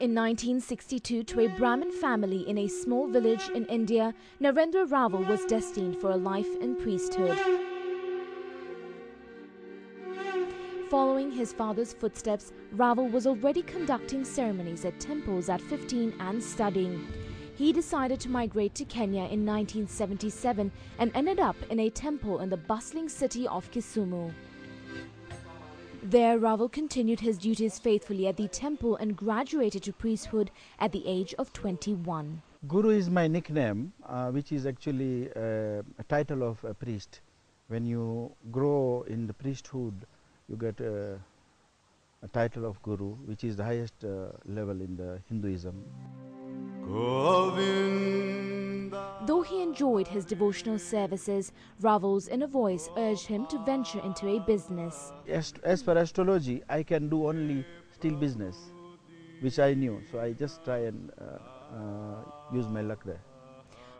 in 1962 to a Brahmin family in a small village in India, Narendra Raval was destined for a life in priesthood. Following his father's footsteps, Raval was already conducting ceremonies at temples at 15 and studying. He decided to migrate to Kenya in 1977 and ended up in a temple in the bustling city of Kisumu. There, Raval continued his duties faithfully at the temple and graduated to priesthood at the age of 21. Guru is my nickname, which is actually a title of a priest. When you grow in the priesthood, you get a title of Guru, which is the highest level in the Hinduism. Though he enjoyed his devotional services, Raval's inner voice urged him to venture into a business. As per astrology, I can do only steel business, which I knew, so I just try and use my luck there.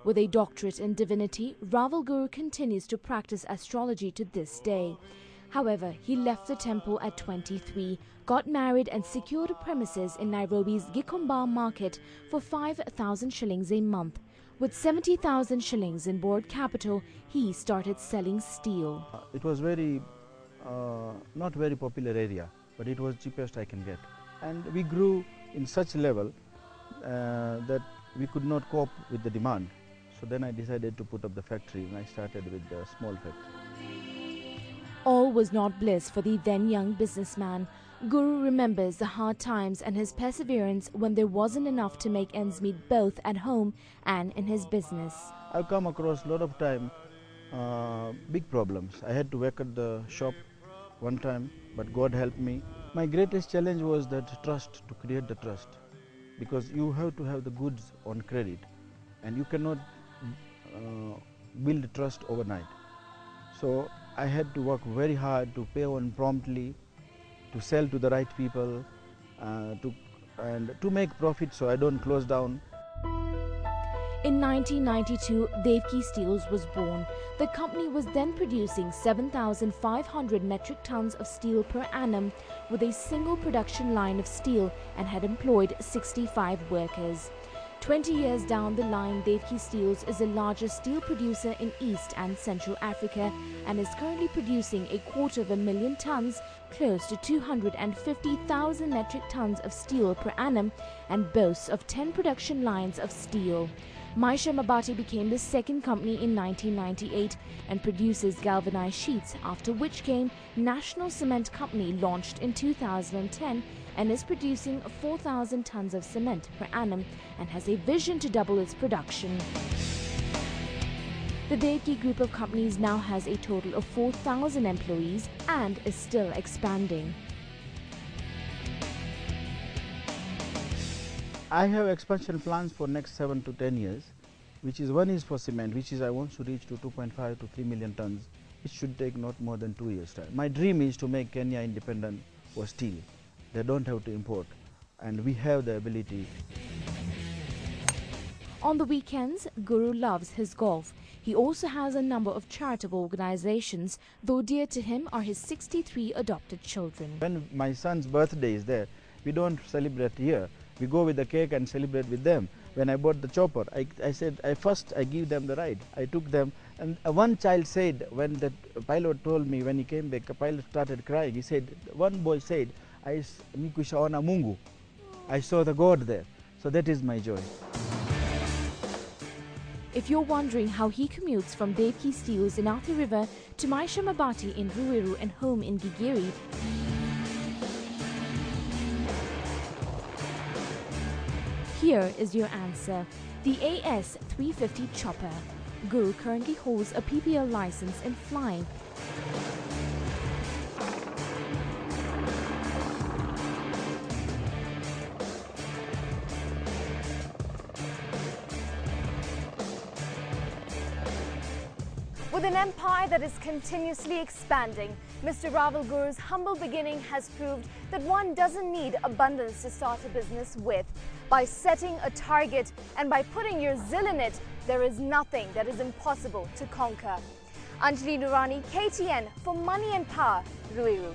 With a doctorate in divinity, Raval Guru continues to practice astrology to this day. However, he left the temple at 23, got married and secured a premises in Nairobi's Gikomba market for 5,000 shillings a month. With 70,000 shillings in board capital, he started selling steel. It was very, not very popular area, but it was cheapest I can get. And we grew in such level that we could not cope with the demand. So then I decided to put up the factory, and I started with the small factory. All was not bliss for the then young businessman. Guru remembers the hard times and his perseverance when there wasn't enough to make ends meet both at home and in his business. I've come across a lot of time big problems. I had to work at the shop one time, but God helped me. My greatest challenge was that trust, to create the trust, because you have to have the goods on credit and you cannot build trust overnight. So I had to work very hard to pay on promptly, to sell to the right people, and to make profit so I don't close down. In 1992, Devki Steels was born. The company was then producing 7,500 metric tons of steel per annum with a single production line of steel and had employed 65 workers. 20 years down the line, Devki Steels is the largest steel producer in East and Central Africa and is currently producing 250,000 tons, close to 250,000 metric tons of steel per annum, and boasts of 10 production lines of steel. Maisha Mabati became the second company in 1998 and produces galvanized sheets, after which came National Cement Company, launched in 2010 and is producing 4,000 tons of cement per annum and has a vision to double its production. The Devki group of companies now has a total of 4,000 employees and is still expanding. I have expansion plans for next 7 to 10 years, one is for cement, which is I want to reach to 2.5 to 3 million tons. It should take not more than 2 years' time. My dream is to make Kenya independent for steel. They don't have to import, and we have the ability. On the weekends, Guru loves his golf. He also has a number of charitable organizations, though dear to him are his 63 adopted children. When my son's birthday is there, we don't celebrate here. We go with the cake and celebrate with them. When I bought the chopper, I said, first I give them the ride. I took them, and one child said, when the pilot told me, when he came back, the pilot started crying. He said, one boy said, I saw the God there. So that is my joy. If you're wondering how he commutes from Devki Steels in Athi River to Maisha Mabati in Ruiru and home in Gigiri, here is your answer: the AS350 chopper. Guru currently holds a PPL license in flying. With an empire that is continuously expanding, Mr. Raval Guru's humble beginning has proved that one doesn't need abundance to start a business with. By setting a target and by putting your zeal in it, there is nothing that is impossible to conquer. Anjali Nurani, KTN, for Money and Power, Ruiru.